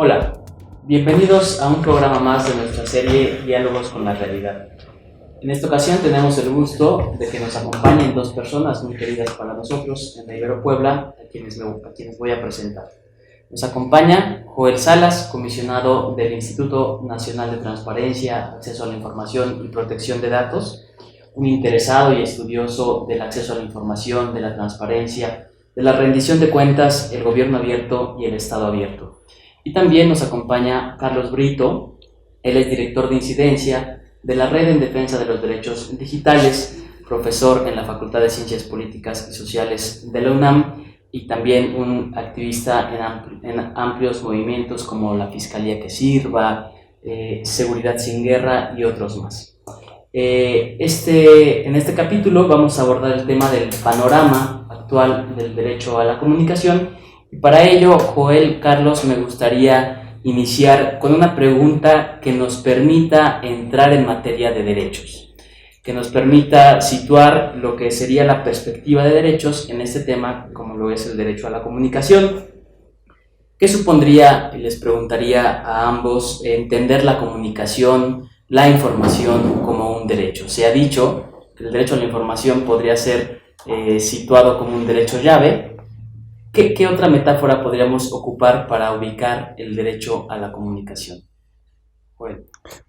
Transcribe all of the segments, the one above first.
Hola, bienvenidos a un programa más de nuestra serie Diálogos con la Realidad. En esta ocasión tenemos el gusto de que nos acompañen dos personas muy queridas para nosotros en la Ibero Puebla, a quienes voy a presentar. Nos acompaña Joel Salas, comisionado del Instituto Nacional de Transparencia, Acceso a la Información y Protección de Datos, un interesado y estudioso del acceso a la información, de la transparencia, de la rendición de cuentas, el gobierno abierto y el Estado abierto. Y también nos acompaña Carlos Brito, él es director de incidencia de la Red en Defensa de los Derechos Digitales, profesor en la Facultad de Ciencias Políticas y Sociales de la UNAM y también un activista en amplios movimientos como la Fiscalía que Sirva, Seguridad sin Guerra y otros más. En este capítulo vamos a abordar el tema del panorama actual del derecho a la comunicación. Y para ello, Joel, Carlos, me gustaría iniciar con una pregunta que nos permita entrar en materia de derechos, que nos permita situar lo que sería la perspectiva de derechos en este tema, como lo es el derecho a la comunicación. ¿Qué supondría, les preguntaría a ambos, entender la comunicación, la información como un derecho? Se ha dicho que el derecho a la información podría ser situado como un derecho llave. ¿Qué otra metáfora podríamos ocupar para ubicar el derecho a la comunicación? Bueno,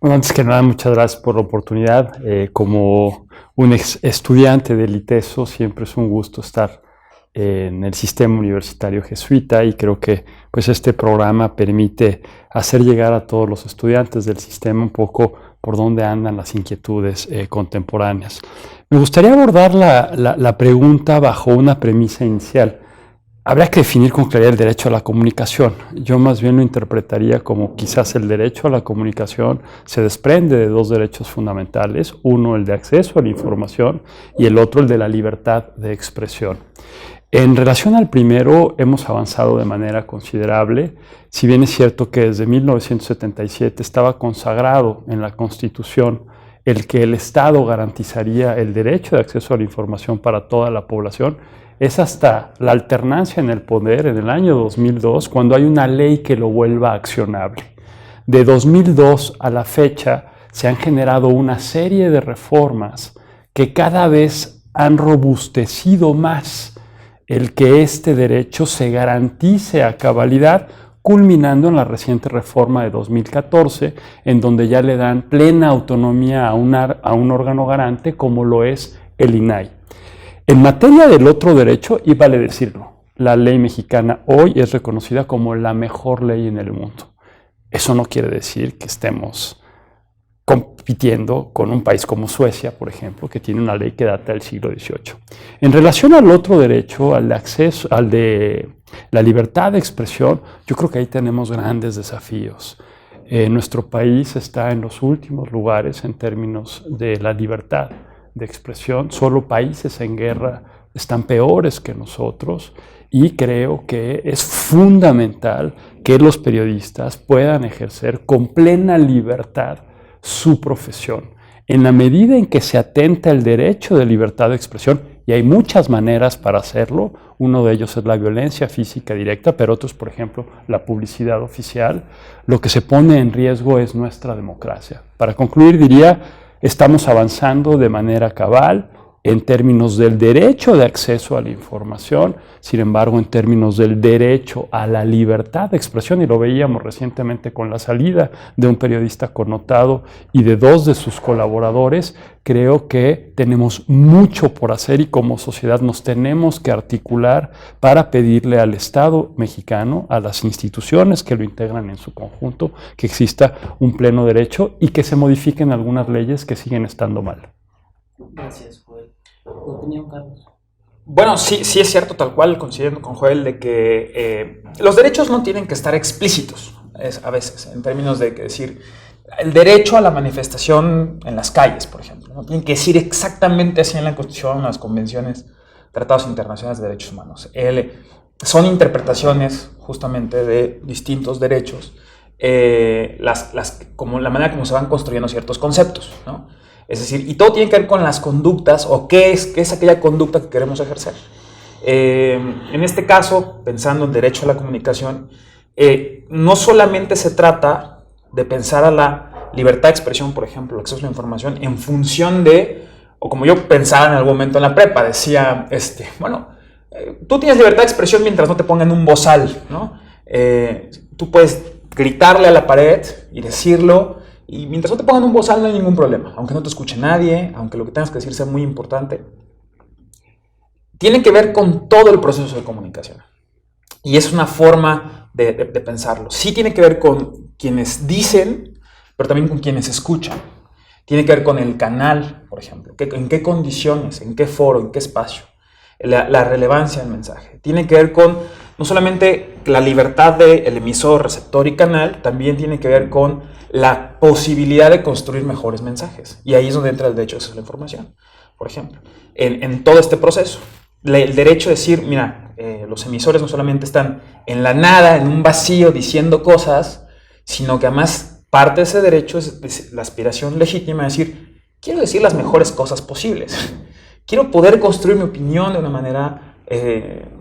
antes que nada, muchas gracias por la oportunidad. Como un estudiante del ITESO, siempre es un gusto estar en el sistema universitario jesuita y creo que pues, este programa permite hacer llegar a todos los estudiantes del sistema un poco por dónde andan las inquietudes contemporáneas. Me gustaría abordar la pregunta bajo una premisa inicial. Habría que definir con claridad el derecho a la comunicación. Yo más bien lo interpretaría como quizás el derecho a la comunicación se desprende de dos derechos fundamentales, uno el de acceso a la información y el otro el de la libertad de expresión. En relación al primero hemos avanzado de manera considerable, si bien es cierto que desde 1977 estaba consagrado en la Constitución el que el Estado garantizaría el derecho de acceso a la información para toda la población. Es hasta la alternancia en el poder en el año 2002 cuando hay una ley que lo vuelva accionable. De 2002 a la fecha se han generado una serie de reformas que cada vez han robustecido más el que este derecho se garantice a cabalidad, culminando en la reciente reforma de 2014, en donde ya le dan plena autonomía a un órgano garante como lo es el INAI. En materia del otro derecho, y vale decirlo, la ley mexicana hoy es reconocida como la mejor ley en el mundo. Eso no quiere decir que estemos compitiendo con un país como Suecia, por ejemplo, que tiene una ley que data del siglo XVIII. En relación al otro derecho, al de acceso, al de la libertad de expresión, yo creo que ahí tenemos grandes desafíos. Nuestro país está en los últimos lugares en términos de la libertad de expresión. Solo países en guerra están peores que nosotros y creo que es fundamental que los periodistas puedan ejercer con plena libertad su profesión. En la medida en que se atenta el derecho de libertad de expresión, y hay muchas maneras para hacerlo, uno de ellos es la violencia física directa, pero otros, por ejemplo, la publicidad oficial, lo que se pone en riesgo es nuestra democracia. Para concluir, diría, estamos avanzando de manera cabal en términos del derecho de acceso a la información, sin embargo, en términos del derecho a la libertad de expresión, y lo veíamos recientemente con la salida de un periodista connotado y de dos de sus colaboradores, creo que tenemos mucho por hacer y como sociedad nos tenemos que articular para pedirle al Estado mexicano, a las instituciones que lo integran en su conjunto, que exista un pleno derecho y que se modifiquen algunas leyes que siguen estando mal. Gracias, Joel. ¿Tu opinión, Carlos? Bueno, sí es cierto, tal cual, coincidiendo con Joel, de que los derechos no tienen que estar explícitos a veces, en términos de que decir, el derecho a la manifestación en las calles, por ejemplo, no tienen que decir exactamente así en la Constitución, en las convenciones, tratados internacionales de derechos humanos. Son interpretaciones justamente de distintos derechos, como la manera como se van construyendo ciertos conceptos, ¿no? Es decir, y todo tiene que ver con las conductas o qué es aquella conducta que queremos ejercer. En este caso, pensando en derecho a la comunicación, no solamente se trata de pensar a la libertad de expresión, por ejemplo, el acceso a la información, en función de, o como yo pensaba en algún momento en la prepa, decía, tú tienes libertad de expresión mientras no te pongan un bozal, ¿no? Tú puedes gritarle a la pared y decirlo, y mientras no te pongan un bozal no hay ningún problema, aunque no te escuche nadie, aunque lo que tengas que decir sea muy importante. Tiene que ver con todo el proceso de comunicación. Y es una forma de pensarlo. Sí tiene que ver con quienes dicen, pero también con quienes escuchan. Tiene que ver con el canal, por ejemplo. En qué condiciones, en qué foro, en qué espacio. La relevancia del mensaje. Tiene que ver con no solamente la libertad del emisor, receptor y canal, también tiene que ver con la posibilidad de construir mejores mensajes. Y ahí es donde entra el derecho de acceso a la información, por ejemplo. En todo este proceso. El derecho de decir, mira, los emisores no solamente están en la nada, en un vacío, diciendo cosas, sino que además parte de ese derecho es la aspiración legítima de decir, quiero decir las mejores cosas posibles. Quiero poder construir mi opinión de una manera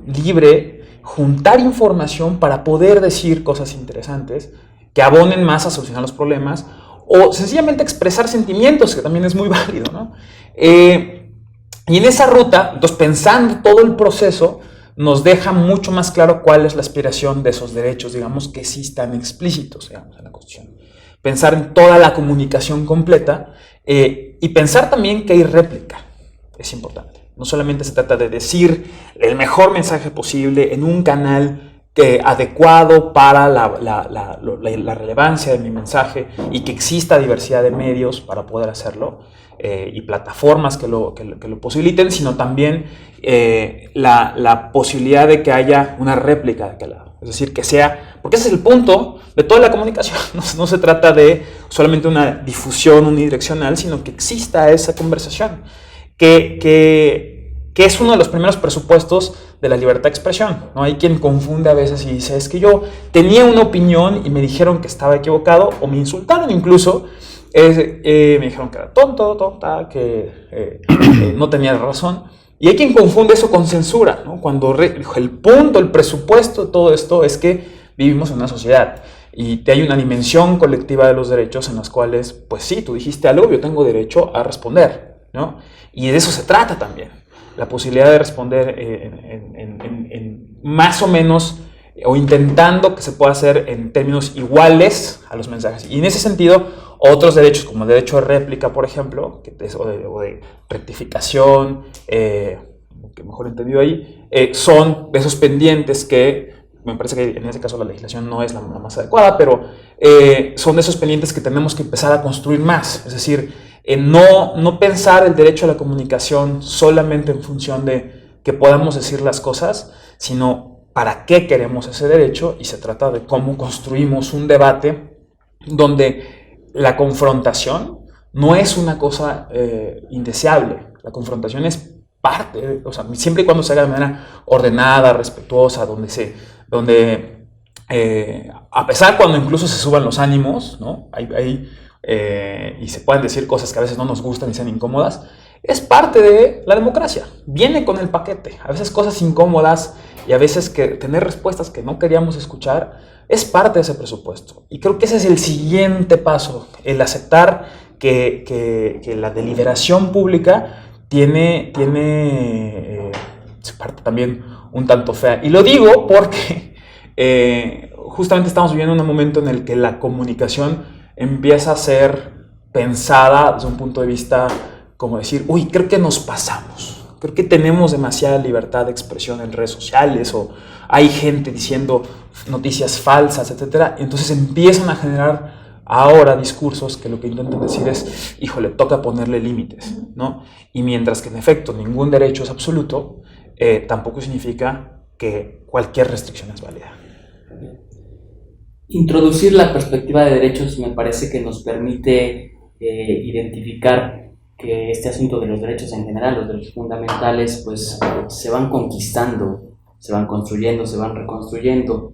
libre, juntar información para poder decir cosas interesantes que abonen más a solucionar los problemas o sencillamente expresar sentimientos, que también es muy válido, ¿no? Y en esa ruta, entonces pensando todo el proceso, nos deja mucho más claro cuál es la aspiración de esos derechos, digamos, que sí están explícitos, digamos, en la Constitución. Pensar en toda la comunicación completa y pensar también que hay réplica, es importante. No solamente se trata de decir el mejor mensaje posible en un canal adecuado para la relevancia de mi mensaje y que exista diversidad de medios para poder hacerlo, y plataformas que lo posibiliten, sino también la posibilidad de que haya una réplica de aquel lado. Es decir, que sea, porque ese es el punto de toda la comunicación. No se trata de solamente una difusión unidireccional, sino que exista esa conversación, que es uno de los primeros presupuestos de la libertad de expresión, ¿no? Hay quien confunde a veces y dice, es que yo tenía una opinión y me dijeron que estaba equivocado, o me insultaron incluso, me dijeron que era tonta, que no tenía razón. Y hay quien confunde eso con censura, ¿no? Cuando el punto, el presupuesto de todo esto es que vivimos en una sociedad y hay una dimensión colectiva de los derechos en las cuales, pues sí, tú dijiste algo, yo tengo derecho a responder, ¿no? Y de eso se trata también, la posibilidad de responder en más o menos, o intentando que se pueda hacer en términos iguales a los mensajes. Y en ese sentido, otros derechos, como el derecho de réplica, por ejemplo, o de rectificación, que mejor entendido ahí, son esos pendientes que, me parece que en ese caso la legislación no es la más adecuada, pero son esos pendientes que tenemos que empezar a construir más. Es decir, no pensar el derecho a la comunicación solamente en función de que podamos decir las cosas, sino para qué queremos ese derecho, y se trata de cómo construimos un debate donde la confrontación no es una cosa indeseable. La confrontación es parte, o sea, siempre y cuando se haga de manera ordenada, respetuosa, donde a pesar cuando incluso se suban los ánimos, ¿no? Y se pueden decir cosas que a veces no nos gustan y sean incómodas, es parte de la democracia, viene con el paquete. A veces cosas incómodas y a veces tener respuestas que no queríamos escuchar es parte de ese presupuesto. Y creo que ese es el siguiente paso, el aceptar que la deliberación pública tiene su parte también un tanto fea. Y lo digo porque justamente estamos viviendo un momento en el que la comunicación empieza a ser pensada desde un punto de vista como decir, uy, creo que nos pasamos, creo que tenemos demasiada libertad de expresión en redes sociales, o hay gente diciendo noticias falsas, etc. Entonces empiezan a generar ahora discursos que lo que intentan decir es, híjole, toca ponerle límites, ¿no? Y mientras que en efecto ningún derecho es absoluto, tampoco significa que cualquier restricción es válida. Introducir la perspectiva de derechos me parece que nos permite identificar que este asunto de los derechos en general, los derechos fundamentales, pues se van conquistando, se van construyendo, se van reconstruyendo.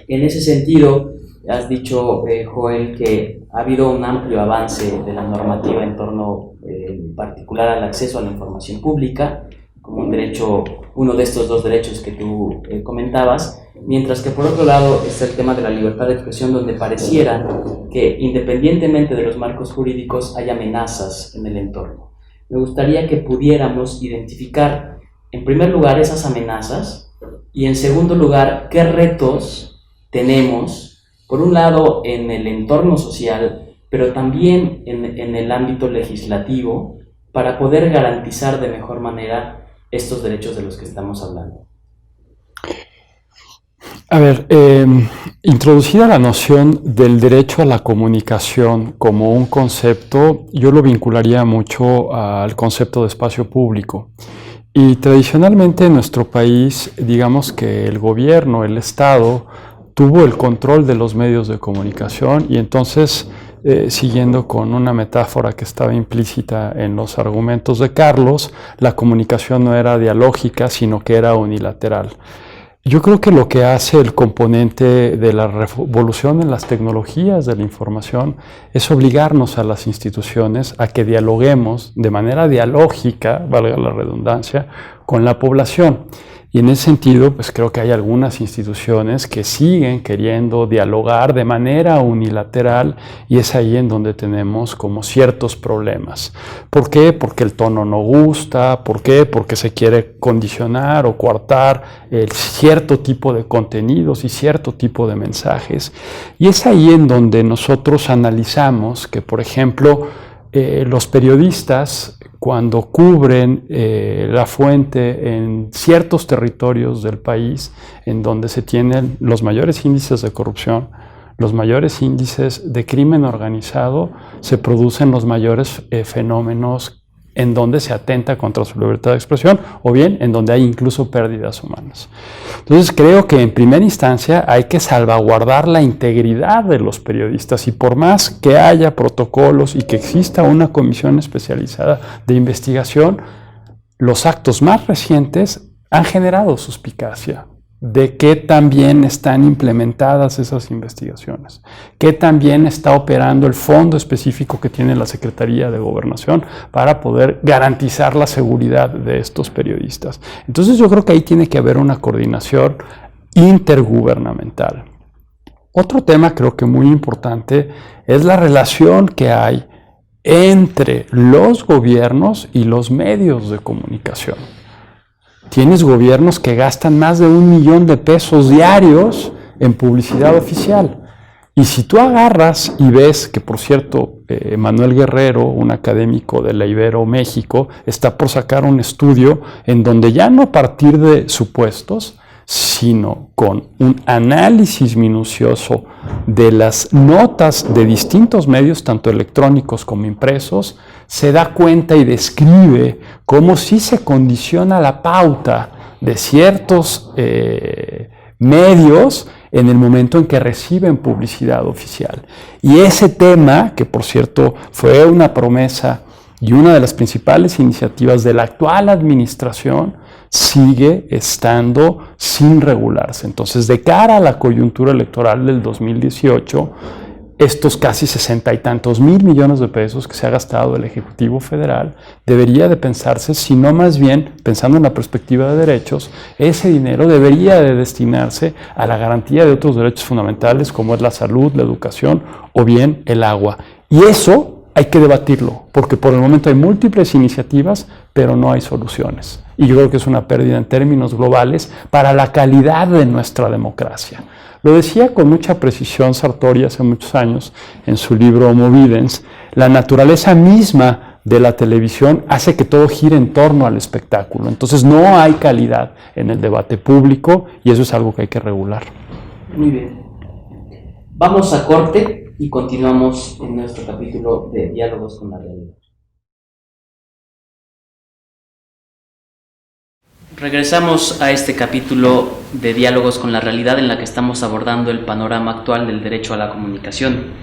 En ese sentido, has dicho, Joel, que ha habido un amplio avance de la normativa en torno en particular al acceso a la información pública, como un derecho, uno de estos dos derechos que tú comentabas, mientras que por otro lado está el tema de la libertad de expresión, donde pareciera que independientemente de los marcos jurídicos hay amenazas en el entorno. Me gustaría que pudiéramos identificar, en primer lugar, esas amenazas y, en segundo lugar, qué retos tenemos, por un lado, en el entorno social, pero también en el ámbito legislativo, para poder garantizar de mejor manera estos derechos de los que estamos hablando. A ver, introducida la noción del derecho a la comunicación como un concepto, yo lo vincularía mucho al concepto de espacio público. Y tradicionalmente en nuestro país, digamos que el gobierno, el Estado, tuvo el control de los medios de comunicación y entonces, siguiendo con una metáfora que estaba implícita en los argumentos de Carlos, la comunicación no era dialógica, sino que era unilateral. Yo creo que lo que hace el componente de la revolución en las tecnologías de la información es obligarnos a las instituciones a que dialoguemos de manera dialógica, valga la redundancia, con la población. Y en ese sentido, pues creo que hay algunas instituciones que siguen queriendo dialogar de manera unilateral y es ahí en donde tenemos como ciertos problemas. ¿Por qué? Porque el tono no gusta. ¿Por qué? Porque se quiere condicionar o coartar cierto tipo de contenidos y cierto tipo de mensajes. Y es ahí en donde nosotros analizamos que, por ejemplo, los periodistas, cuando cubren la fuente en ciertos territorios del país en donde se tienen los mayores índices de corrupción, los mayores índices de crimen organizado, se producen los mayores fenómenos en donde se atenta contra su libertad de expresión o bien en donde hay incluso pérdidas humanas. Entonces creo que en primera instancia hay que salvaguardar la integridad de los periodistas y por más que haya protocolos y que exista una comisión especializada de investigación, los actos más recientes han generado suspicacia de qué tan bien están implementadas esas investigaciones, qué tan bien está operando el fondo específico que tiene la Secretaría de Gobernación para poder garantizar la seguridad de estos periodistas. Entonces yo creo que ahí tiene que haber una coordinación intergubernamental. Otro tema creo que muy importante es la relación que hay entre los gobiernos y los medios de comunicación. Tienes gobiernos que gastan más de 1 millón de pesos diarios en publicidad oficial. Y si tú agarras y ves que, por cierto, Manuel Guerrero, un académico de la Ibero México, está por sacar un estudio en donde ya no a partir de supuestos, sino con un análisis minucioso de las notas de distintos medios, tanto electrónicos como impresos, se da cuenta y describe cómo sí se condiciona la pauta de ciertos medios en el momento en que reciben publicidad oficial. Y ese tema, que por cierto fue una promesa y una de las principales iniciativas de la actual administración, sigue estando sin regularse. Entonces, de cara a la coyuntura electoral del 2018, estos casi 60 y tantos mil millones de pesos que se ha gastado el Ejecutivo Federal, debería de pensarse, si no más bien, pensando en la perspectiva de derechos, ese dinero debería de destinarse a la garantía de otros derechos fundamentales como es la salud, la educación o bien el agua. Y eso hay que debatirlo, porque por el momento hay múltiples iniciativas, pero no hay soluciones. Y yo creo que es una pérdida en términos globales para la calidad de nuestra democracia. Lo decía con mucha precisión Sartori hace muchos años en su libro Homo Videns: la naturaleza misma de la televisión hace que todo gire en torno al espectáculo. Entonces no hay calidad en el debate público y eso es algo que hay que regular. Muy bien. Vamos a corte y continuamos en nuestro capítulo de Diálogos con la Realidad. Regresamos a este capítulo de Diálogos con la Realidad en la que estamos abordando el panorama actual del derecho a la comunicación.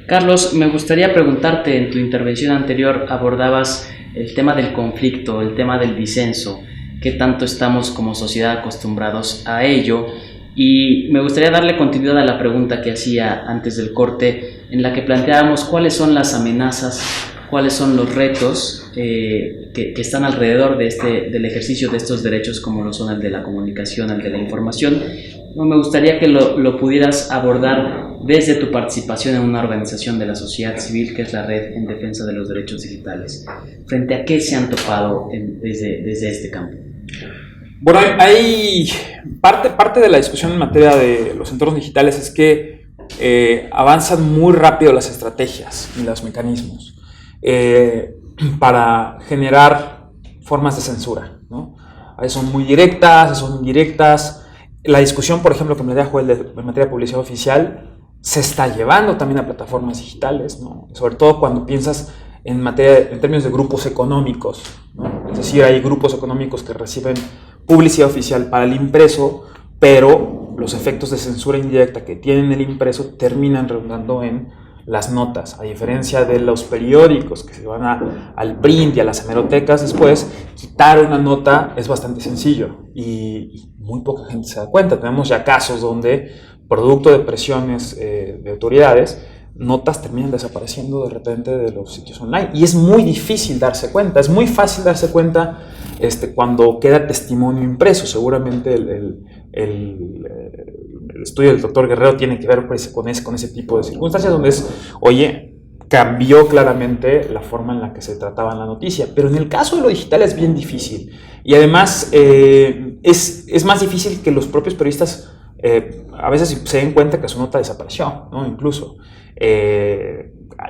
Carlos, me gustaría preguntarte, en tu intervención anterior abordabas el tema del conflicto, el tema del disenso, qué tanto estamos como sociedad acostumbrados a ello, y me gustaría darle continuidad a la pregunta que hacía antes del corte, en la que planteábamos cuáles son las amenazas cuáles son los retos que están alrededor del ejercicio de estos derechos, como lo son el de la comunicación, el de la información. Me gustaría que lo pudieras abordar desde tu participación en una organización de la sociedad civil, que es la Red en Defensa de los Derechos Digitales. ¿Frente a qué se han topado desde este campo? Bueno, hay parte de la discusión en materia de los entornos digitales es que avanzan muy rápido las estrategias y los mecanismos para generar formas de censura, ¿no? Son muy directas, son indirectas. La discusión, por ejemplo, que me da Joel en materia de publicidad oficial se está llevando también a plataformas digitales, ¿no? Sobre todo cuando piensas en términos de grupos económicos, ¿no? Es decir, hay grupos económicos que reciben publicidad oficial para el impreso, pero los efectos de censura indirecta que tienen el impreso terminan redundando en las notas. A diferencia de los periódicos que se van al print y a las hemerotecas después, quitar una nota es bastante sencillo y muy poca gente se da cuenta. Tenemos ya casos donde, producto de presiones de autoridades, notas terminan desapareciendo de repente de los sitios online. Y es muy difícil darse cuenta. Es muy fácil darse cuenta cuando queda testimonio impreso. Seguramente el estudio del doctor Guerrero tiene que ver con ese tipo de circunstancias donde cambió claramente la forma en la que se trataba la noticia. Pero en el caso de lo digital es bien difícil. Y además es más difícil que los propios periodistas a veces se den cuenta que su nota desapareció, ¿no? Incluso.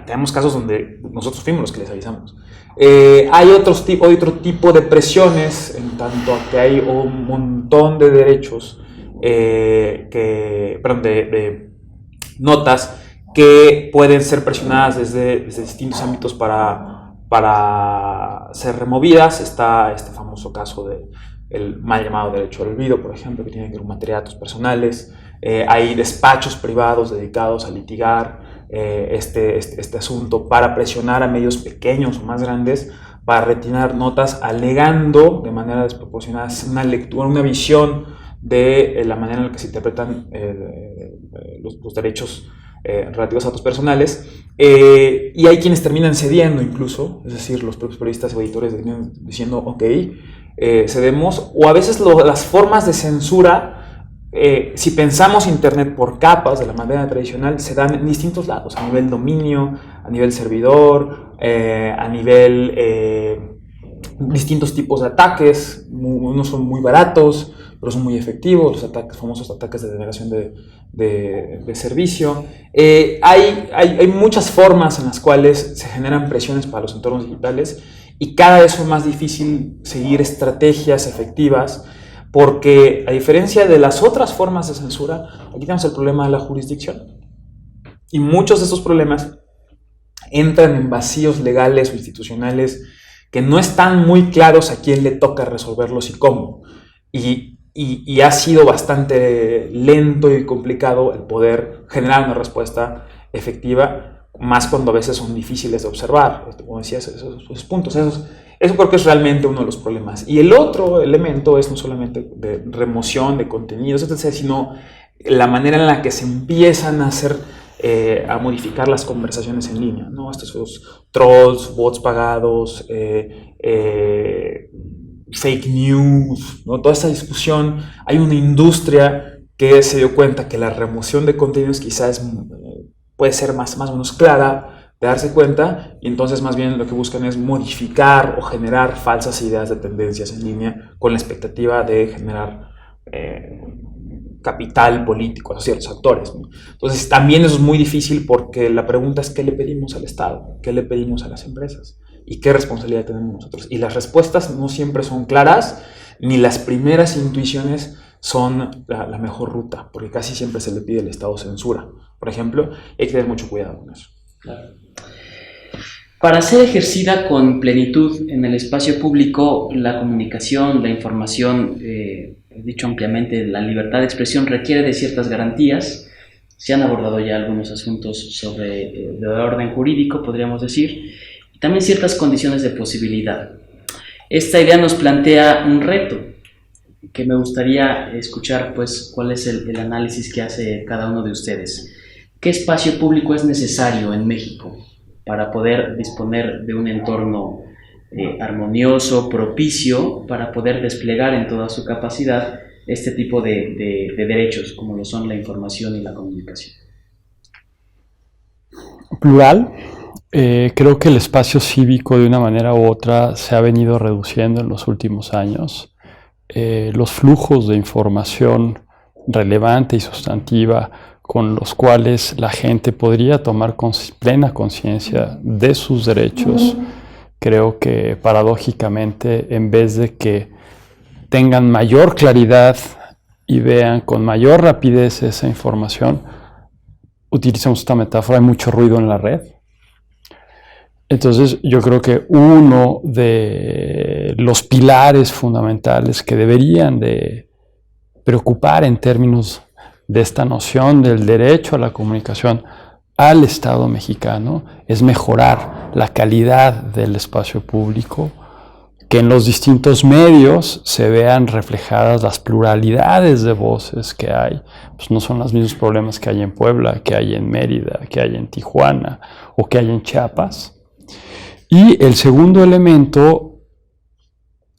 Tenemos casos donde nosotros fuimos los que les avisamos. Hay otro tipo de presiones, en tanto que hay un montón de derechos, de notas que pueden ser presionadas desde distintos ámbitos para ser removidas. Está este famoso caso del mal llamado derecho al olvido, por ejemplo, que tiene que ver con materia de datos personales. Hay despachos privados dedicados a litigar este asunto para presionar a medios pequeños o más grandes para retirar notas alegando de manera desproporcionada una lectura, una visión de la manera en la que se interpretan los derechos relativos a datos personales, y hay quienes terminan cediendo incluso, es decir, los propios periodistas o editores terminan diciendo ok, cedemos, o a veces las formas de censura, si pensamos Internet por capas de la manera tradicional, se dan en distintos lados, a nivel dominio, a nivel servidor, a nivel distintos tipos de ataques. Unos son muy baratos, pero son muy efectivos, los famosos ataques de denegación de servicio. Hay muchas formas en las cuales se generan presiones para los entornos digitales y cada vez es más difícil seguir estrategias efectivas, porque a diferencia de las otras formas de censura, aquí tenemos el problema de la jurisdicción. Y muchos de estos problemas entran en vacíos legales o institucionales que no están muy claros a quién le toca resolverlos y cómo. Y ha sido bastante lento y complicado el poder generar una respuesta efectiva, más cuando a veces son difíciles de observar. Como decías, esos puntos, eso creo que es realmente uno de los problemas. Y el otro elemento es no solamente de remoción de contenidos, etc., sino la manera en la que se empiezan a hacer, a modificar las conversaciones en línea, ¿no? Estos trolls, bots pagados, fake news, ¿no? Toda esta discusión. Hay una industria que se dio cuenta que la remoción de contenidos quizás puede ser más o menos clara, de darse cuenta, y entonces más bien lo que buscan es modificar o generar falsas ideas de tendencias en línea con la expectativa de generar capital político a ciertos actores, ¿no? Entonces también eso es muy difícil, porque la pregunta es ¿qué le pedimos al Estado? ¿Qué le pedimos a las empresas? ¿Y qué responsabilidad tenemos nosotros? Y las respuestas no siempre son claras, ni las primeras intuiciones son la mejor ruta, porque casi siempre se le pide al Estado censura, por ejemplo, y hay que tener mucho cuidado con eso. Claro. Para ser ejercida con plenitud en el espacio público, la comunicación, la información, dicho ampliamente, la libertad de expresión requiere de ciertas garantías. Se han abordado ya algunos asuntos de orden jurídico, podríamos decir, y también ciertas condiciones de posibilidad. Esta idea nos plantea un reto, que me gustaría escuchar, pues, cuál es el análisis que hace cada uno de ustedes. ¿Qué espacio público es necesario en México para poder disponer de un entorno armonioso, propicio, para poder desplegar en toda su capacidad este tipo de derechos, como lo son la información y la comunicación. Plural. Creo que el espacio cívico de una manera u otra se ha venido reduciendo en los últimos años. Los flujos de información relevante y sustantiva con los cuales la gente podría tomar plena conciencia de sus derechos, creo que paradójicamente, en vez de que tengan mayor claridad y vean con mayor rapidez esa información, utilizamos esta metáfora, hay mucho ruido en la red. Entonces yo creo que uno de los pilares fundamentales que deberían de preocupar en términos de esta noción del derecho a la comunicación al Estado mexicano es mejorar la calidad del espacio público, que en los distintos medios se vean reflejadas las pluralidades de voces que hay. Pues no son los mismos problemas que hay en Puebla, que hay en Mérida, que hay en Tijuana o que hay en Chiapas. Y el segundo elemento,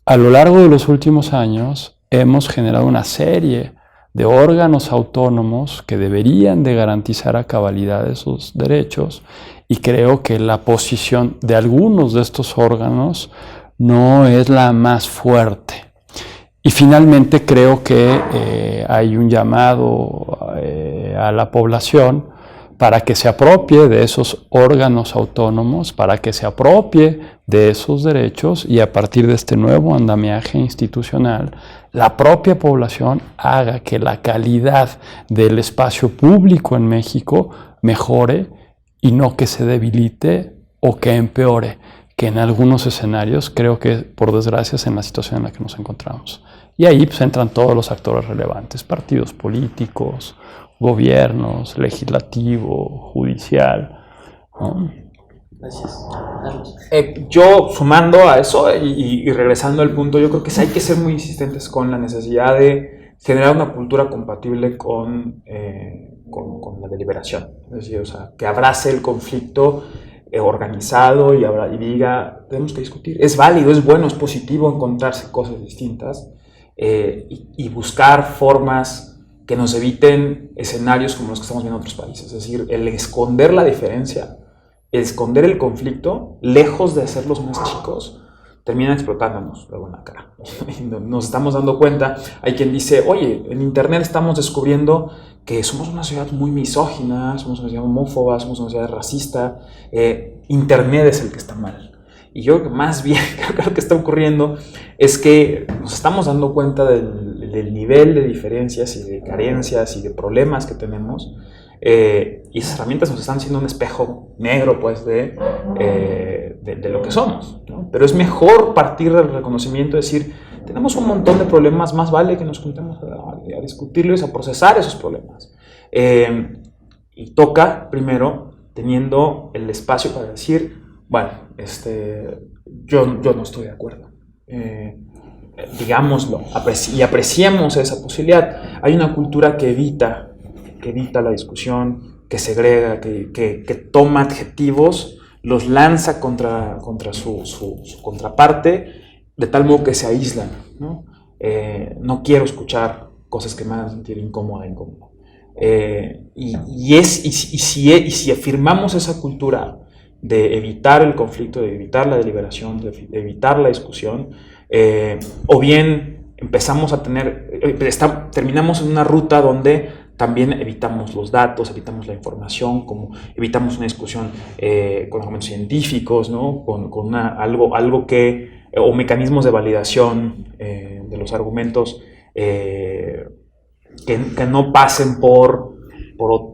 a lo largo de los últimos años hemos generado una serie de órganos autónomos que deberían de garantizar a cabalidad esos derechos, y creo que la posición de algunos de estos órganos no es la más fuerte. Y finalmente creo que hay un llamado a la población para que se apropie de esos órganos autónomos, para que se apropie de esos derechos, y a partir de este nuevo andamiaje institucional, la propia población haga que la calidad del espacio público en México mejore y no que se debilite o que empeore, que en algunos escenarios creo que, por desgracia, es en la situación en la que nos encontramos. Y ahí pues entran todos los actores relevantes, partidos políticos, gobiernos, legislativo, judicial, ¿no? Gracias, Carlos. Yo, sumando a eso y regresando al punto, yo creo que sí hay que ser muy insistentes con la necesidad de generar una cultura compatible con la deliberación. Es decir, o sea, que abrace el conflicto organizado y diga, tenemos que discutir. Es válido, es bueno, es positivo encontrarse cosas distintas y buscar formas que nos eviten escenarios como los que estamos viendo en otros países. Es decir, el esconder la diferencia, el esconder el conflicto, lejos de hacerlos más chicos, terminan explotándonos luego en la cara. Nos estamos dando cuenta, hay quien dice, oye, en internet estamos descubriendo que somos una sociedad muy misógina, somos una sociedad homófoba, somos una sociedad racista, internet es el que está mal. Y yo creo que más bien creo que lo que está ocurriendo es que nos estamos dando cuenta del nivel de diferencias y de carencias y de problemas que tenemos, y esas herramientas nos están haciendo un espejo negro, pues, de lo que somos, ¿no? Pero es mejor partir del reconocimiento, decir, tenemos un montón de problemas, más vale que nos juntemos a discutirlos, a procesar esos problemas. Y toca, primero, teniendo el espacio para decir, bueno, yo no estoy de acuerdo. Digámoslo, y apreciemos esa posibilidad. Hay una cultura que evita la discusión, que segrega, que toma adjetivos, los lanza contra su contraparte, de tal modo que se aíslan, ¿no? No quiero escuchar cosas que me hagan sentir incómoda. Y si afirmamos esa cultura de evitar el conflicto, de evitar la deliberación, de evitar la discusión, o bien empezamos a terminamos en una ruta donde también evitamos los datos, evitamos la información, como evitamos una discusión con argumentos científicos, ¿no? con algo que, o mecanismos de validación de los argumentos que no pasen por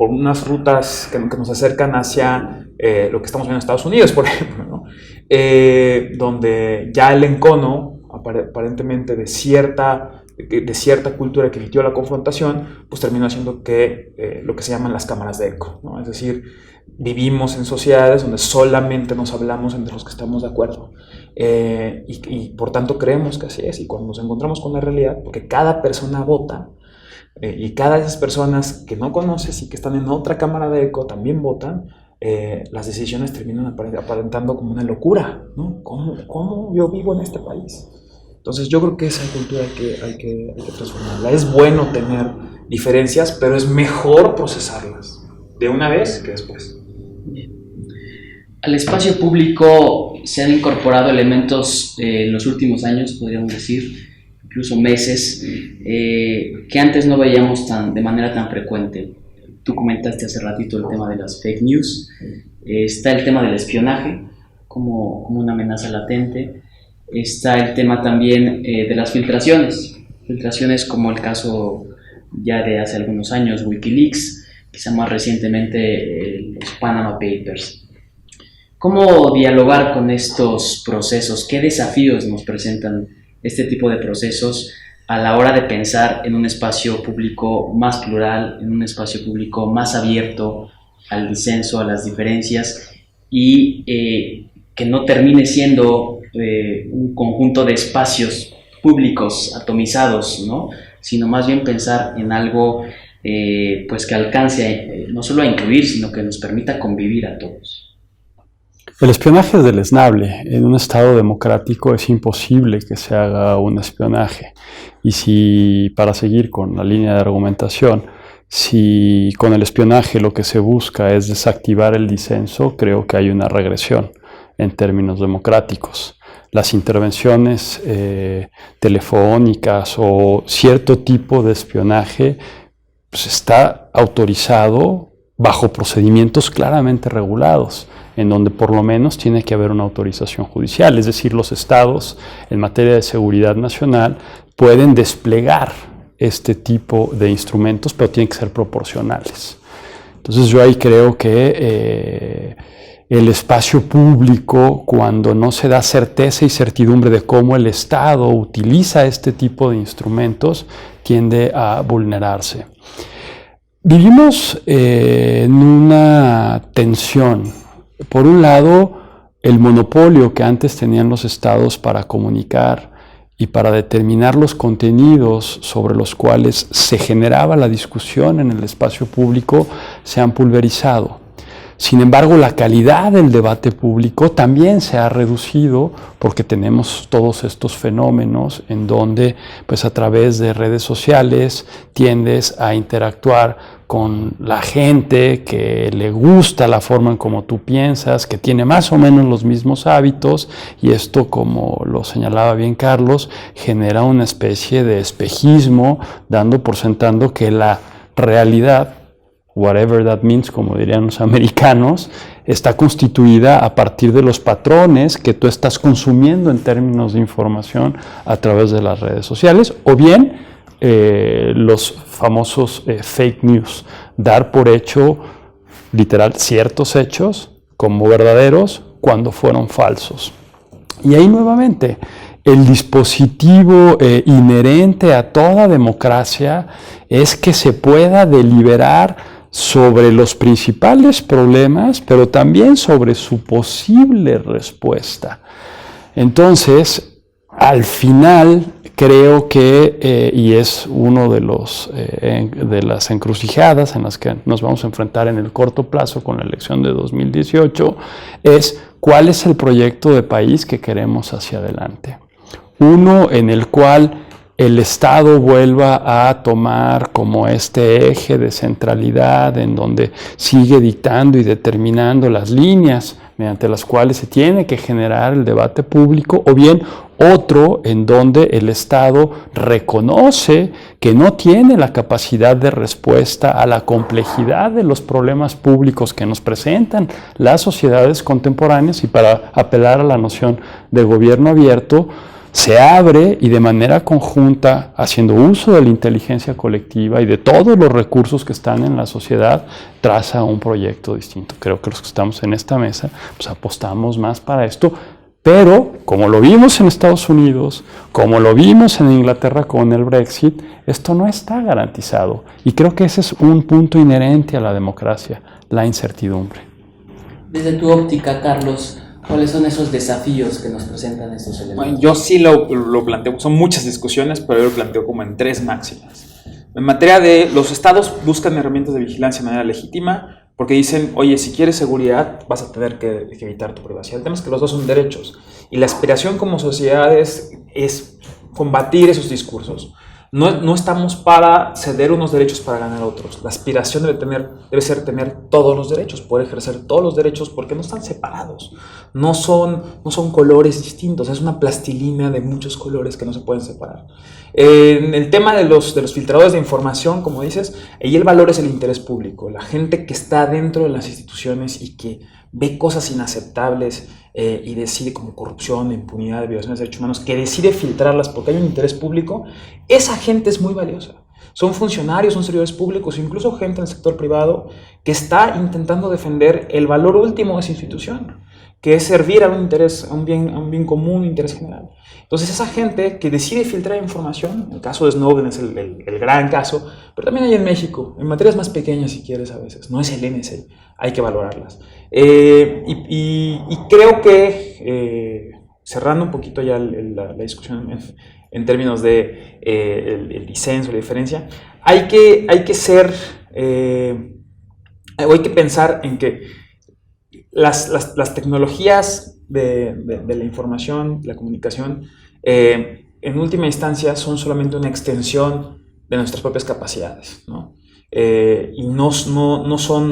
unas rutas que nos acercan hacia lo que estamos viendo en Estados Unidos, por ejemplo, ¿no? Donde ya el encono, aparentemente de cierta cultura que evitó la confrontación, pues terminó haciendo que lo que se llaman las cámaras de eco, ¿no? Es decir, vivimos en sociedades donde solamente nos hablamos entre los que estamos de acuerdo, y por tanto creemos que así es, y cuando nos encontramos con la realidad, porque cada persona vota, y cada de esas personas que no conoces y que están en otra cámara de eco también votan, las decisiones terminan aparentando como una locura, ¿no? ¿Cómo yo vivo en este país? Entonces yo creo que esa cultura hay que transformarla. Es bueno tener diferencias, pero es mejor procesarlas de una vez que después. Al espacio público se han incorporado elementos en los últimos años, podríamos decir, incluso meses, que antes no veíamos de manera tan frecuente. Tú comentaste hace ratito el tema de las fake news, está el tema del espionaje como una amenaza latente, está el tema también de las filtraciones como el caso ya de hace algunos años, Wikileaks, quizá más recientemente los Panama Papers. ¿Cómo dialogar con estos procesos? ¿Qué desafíos nos presentan este tipo de procesos a la hora de pensar en un espacio público más plural, en un espacio público más abierto al disenso, a las diferencias, y que no termine siendo un conjunto de espacios públicos atomizados, ¿no? Sino más bien pensar en algo pues que alcance no solo a incluir, sino que nos permita convivir a todos? El espionaje es deleznable. En un Estado democrático es imposible que se haga un espionaje. Y si, para seguir con la línea de argumentación, si con el espionaje lo que se busca es desactivar el disenso, creo que hay una regresión en términos democráticos. Las intervenciones telefónicas o cierto tipo de espionaje pues está autorizado bajo procedimientos claramente regulados, en donde por lo menos tiene que haber una autorización judicial, es decir, los estados en materia de seguridad nacional pueden desplegar este tipo de instrumentos, pero tienen que ser proporcionales. Entonces yo ahí creo que el espacio público, cuando no se da certeza y certidumbre de cómo el Estado utiliza este tipo de instrumentos, tiende a vulnerarse. Vivimos en una tensión. Por un lado, el monopolio que antes tenían los estados para comunicar y para determinar los contenidos sobre los cuales se generaba la discusión en el espacio público se han pulverizado. Sin embargo, la calidad del debate público también se ha reducido porque tenemos todos estos fenómenos en donde, pues a través de redes sociales, tiendes a interactuar con la gente que le gusta la forma en cómo tú piensas, que tiene más o menos los mismos hábitos, y esto, como lo señalaba bien Carlos, genera una especie de espejismo, dando por sentado que la realidad, whatever that means, como dirían los americanos, está constituida a partir de los patrones que tú estás consumiendo en términos de información a través de las redes sociales, o bien los famosos fake news, dar por hecho, literal, ciertos hechos como verdaderos cuando fueron falsos. Y ahí nuevamente, el dispositivo inherente a toda democracia es que se pueda deliberar sobre los principales problemas, pero también sobre su posible respuesta. Entonces, al final, creo que, y es uno de las encrucijadas en las que nos vamos a enfrentar en el corto plazo con la elección de 2018, es cuál es el proyecto de país que queremos hacia adelante. Uno en el cual el Estado vuelva a tomar como este eje de centralidad en donde sigue dictando y determinando las líneas mediante las cuales se tiene que generar el debate público, o bien otro en donde el Estado reconoce que no tiene la capacidad de respuesta a la complejidad de los problemas públicos que nos presentan las sociedades contemporáneas, y para apelar a la noción de gobierno abierto, se abre y de manera conjunta, haciendo uso de la inteligencia colectiva y de todos los recursos que están en la sociedad, traza un proyecto distinto. Creo que los que estamos en esta mesa pues apostamos más para esto, pero como lo vimos en Estados Unidos, como lo vimos en Inglaterra con el Brexit, esto no está garantizado. Y creo que ese es un punto inherente a la democracia, la incertidumbre. Desde tu óptica, Carlos, ¿cuáles son esos desafíos que nos presentan estos elementos? Bueno, yo sí lo planteo, son muchas discusiones, pero yo lo planteo como en 3 máximas. En materia de los estados buscan herramientas de vigilancia de manera legítima, Porque dicen, oye, si quieres seguridad, vas a tener que evitar tu privacidad. El tema es que los dos son derechos. Y la aspiración como sociedad es combatir esos discursos. No estamos para ceder unos derechos para ganar otros. La aspiración debe ser tener todos los derechos, poder ejercer todos los derechos, porque no están separados. No son colores distintos, es una plastilina de muchos colores que no se pueden separar. En el tema de los filtradores de información, como dices, ahí el valor es el interés público. La gente que está dentro de las instituciones y que ve cosas inaceptables y decide, como corrupción, impunidad, violaciones de derechos humanos, que decide filtrarlas porque hay un interés público, esa gente es muy valiosa. Son funcionarios, son servidores públicos, incluso gente en el sector privado que está intentando defender el valor último de esa institución, que es servir a un interés, a un bien común, un interés general. Entonces esa gente que decide filtrar información, el caso de Snowden es el gran caso, pero también hay en México, en materias más pequeñas si quieres a veces, no es el NSA, hay que valorarlas. Y creo que, cerrando un poquito ya la discusión en términos de el disenso, la diferencia, hay que pensar en que las tecnologías de la información, la comunicación, en última instancia son solamente una extensión de nuestras propias capacidades, ¿no? Y no son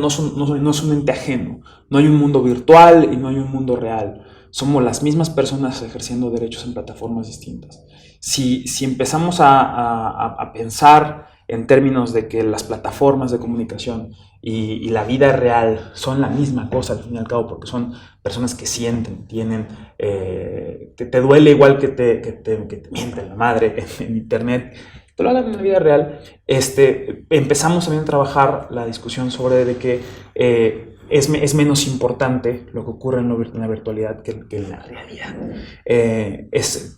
un ente ajeno. No hay un mundo virtual y no hay un mundo real. Somos las mismas personas ejerciendo derechos en plataformas distintas. Si empezamos a pensar en términos de que las plataformas de comunicación y la vida real son la misma cosa al fin y al cabo, porque son personas que sienten, tienen, te duele igual que te mienten la madre en internet, pero en la vida real, empezamos también a trabajar la discusión sobre de que es menos importante lo que ocurre en la virtualidad que en la realidad.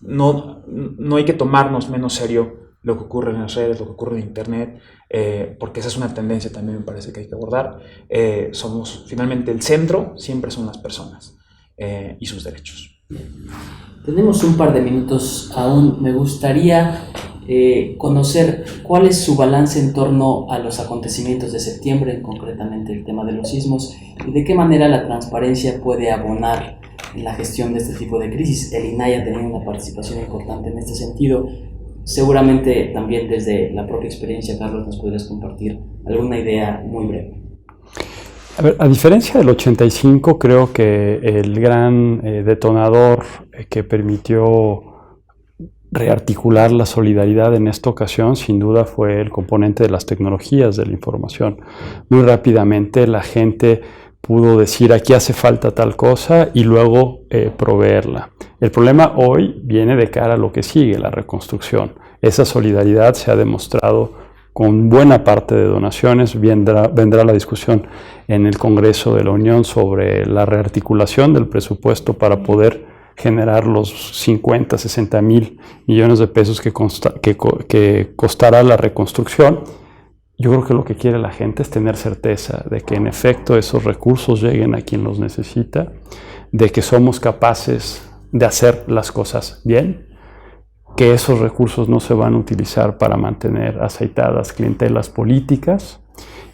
No hay que tomarnos menos serio lo que ocurre en las redes, lo que ocurre en internet, porque esa es una tendencia también me parece que hay que abordar. Somos finalmente el centro, siempre son las personas y sus derechos. Tenemos un par de minutos aún. Me gustaría conocer cuál es su balance en torno a los acontecimientos de septiembre, concretamente el tema de los sismos, y de qué manera la transparencia puede abonar en la gestión de este tipo de crisis. El INAI ha tenido una participación importante en este sentido. Seguramente también desde la propia experiencia, Carlos, nos podrías compartir alguna idea muy breve. A ver, a diferencia del 85, creo que el gran detonador que permitió rearticular la solidaridad en esta ocasión, sin duda, fue el componente de las tecnologías de la información. Muy rápidamente la gente pudo decir, aquí hace falta tal cosa, y luego proveerla. El problema hoy viene de cara a lo que sigue, la reconstrucción. Esa solidaridad se ha demostrado con buena parte de donaciones. Vendrá la discusión en el Congreso de la Unión sobre la rearticulación del presupuesto para poder generar los 50, 60 mil millones de pesos que costará la reconstrucción. Yo creo que lo que quiere la gente es tener certeza de que en efecto esos recursos lleguen a quien los necesita, de que somos capaces de hacer las cosas bien, que esos recursos no se van a utilizar para mantener aceitadas clientelas políticas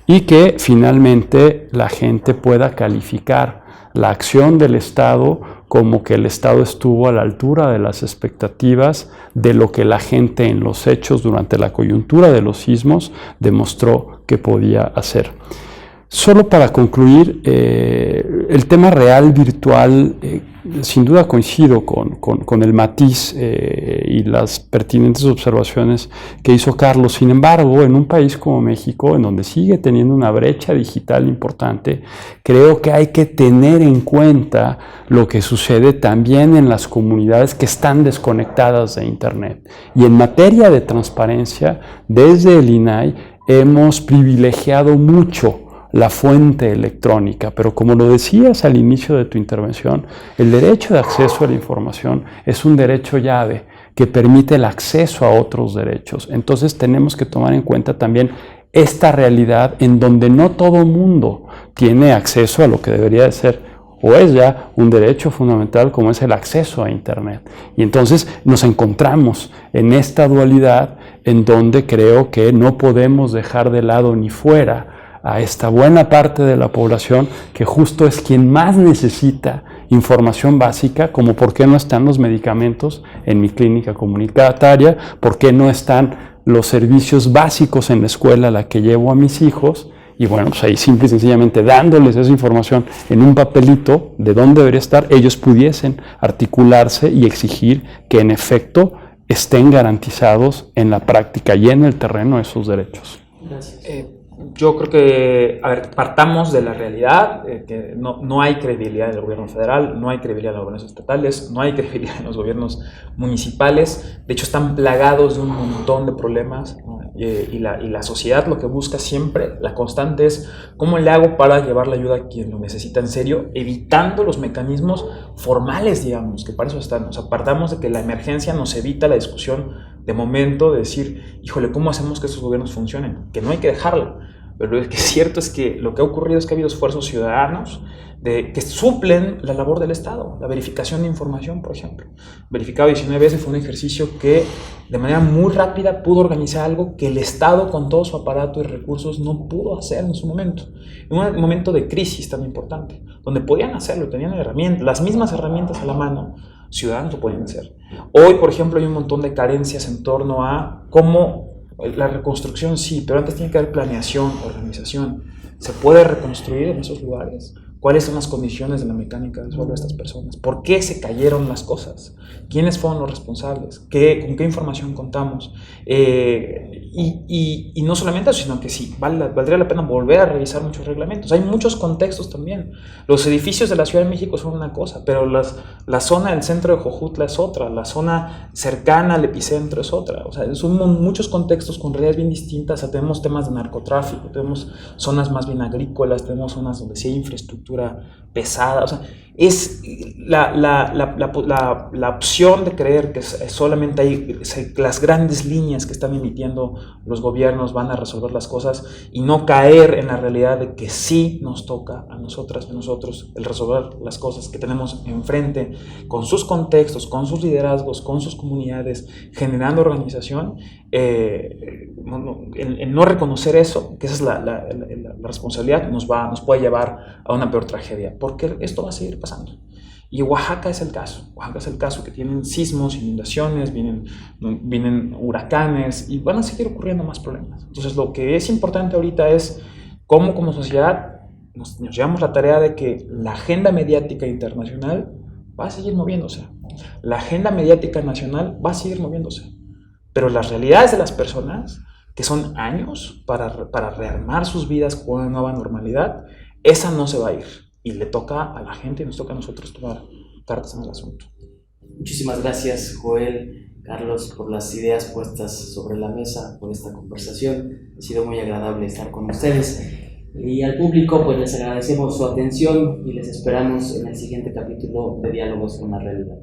y que finalmente la gente pueda calificar la acción del Estado como que el Estado estuvo a la altura de las expectativas de lo que la gente en los hechos durante la coyuntura de los sismos demostró que podía hacer. Solo para concluir, el tema real virtual, sin duda coincido con el matiz y las pertinentes observaciones que hizo Carlos. Sin embargo, en un país como México, en donde sigue teniendo una brecha digital importante, creo que hay que tener en cuenta lo que sucede también en las comunidades que están desconectadas de Internet. Y en materia de transparencia, desde el INAI hemos privilegiado mucho la fuente electrónica, pero como lo decías al inicio de tu intervención, el derecho de acceso a la información es un derecho llave que permite el acceso a otros derechos. Entonces tenemos que tomar en cuenta también esta realidad en donde no todo mundo tiene acceso a lo que debería de ser o es ya un derecho fundamental como es el acceso a Internet. Y entonces nos encontramos en esta dualidad en donde creo que no podemos dejar de lado ni fuera a esta buena parte de la población que justo es quien más necesita información básica, como por qué no están los medicamentos en mi clínica comunitaria, por qué no están los servicios básicos en la escuela a la que llevo a mis hijos. Y bueno, pues ahí simple y sencillamente dándoles esa información en un papelito de dónde debería estar, ellos pudiesen articularse y exigir que en efecto estén garantizados en la práctica y en el terreno esos derechos. Gracias. Yo creo que, a ver, partamos de la realidad, que no hay credibilidad en el gobierno federal, no hay credibilidad en los gobiernos estatales, no hay credibilidad en los gobiernos municipales. De hecho, están plagados de un montón de problemas, ¿no? Y la sociedad lo que busca siempre, la constante es cómo le hago para llevar la ayuda a quien lo necesita en serio, evitando los mecanismos formales, digamos, que para eso están. O sea, partamos de que la emergencia nos evita la discusión de momento de decir, híjole, ¿cómo hacemos que estos gobiernos funcionen? Que no hay que dejarlo. Pero lo que es cierto es que lo que ha ocurrido es que ha habido esfuerzos ciudadanos que suplen la labor del Estado, la verificación de información, por ejemplo. Verificado 19 veces fue un ejercicio que de manera muy rápida pudo organizar algo que el Estado con todo su aparato y recursos no pudo hacer en su momento. En un momento de crisis tan importante, donde podían hacerlo, tenían herramientas, las mismas herramientas a la mano, ciudadanos lo podían hacer. Hoy, por ejemplo, hay un montón de carencias en torno a cómo la reconstrucción sí, pero antes tiene que haber planeación, organización. ¿Se puede reconstruir en esos lugares? ¿Cuáles son las condiciones de la mecánica del suelo de estas personas? ¿Por qué se cayeron las cosas? ¿Quiénes fueron los responsables? ¿Con qué información contamos? Y no solamente eso, sino que sí, valdría la pena volver a revisar muchos reglamentos. Hay muchos contextos también. Los edificios de la Ciudad de México son una cosa, pero la zona del centro de Jojutla es otra, la zona cercana al epicentro es otra. O sea, son muchos contextos con realidades bien distintas. O sea, tenemos temas de narcotráfico, tenemos zonas más bien agrícolas, tenemos zonas donde sí hay infraestructura pesada. O sea, es la opción de creer que solamente hay las grandes líneas que están emitiendo los gobiernos van a resolver las cosas y no caer en la realidad de que sí nos toca a nosotras y a nosotros el resolver las cosas que tenemos enfrente con sus contextos, con sus liderazgos, con sus comunidades, generando organización. El no reconocer eso, que esa es la responsabilidad, nos puede llevar a una peor tragedia, porque esto va a seguir pasando. Y Oaxaca es el caso. Oaxaca es el caso que tienen sismos, inundaciones, vienen huracanes y van a seguir ocurriendo más problemas. Entonces, lo que es importante ahorita es cómo como sociedad nos llevamos la tarea de que la agenda mediática internacional va a seguir moviéndose. La agenda mediática nacional va a seguir moviéndose. Pero las realidades de las personas, que son años para rearmar sus vidas con una nueva normalidad, esa no se va a ir. Y le toca a la gente y nos toca a nosotros tomar cartas en el asunto. Muchísimas gracias, Joel, Carlos, por las ideas puestas sobre la mesa, por esta conversación. Ha sido muy agradable estar con ustedes. Y al público, pues les agradecemos su atención y les esperamos en el siguiente capítulo de Diálogos con la Realidad.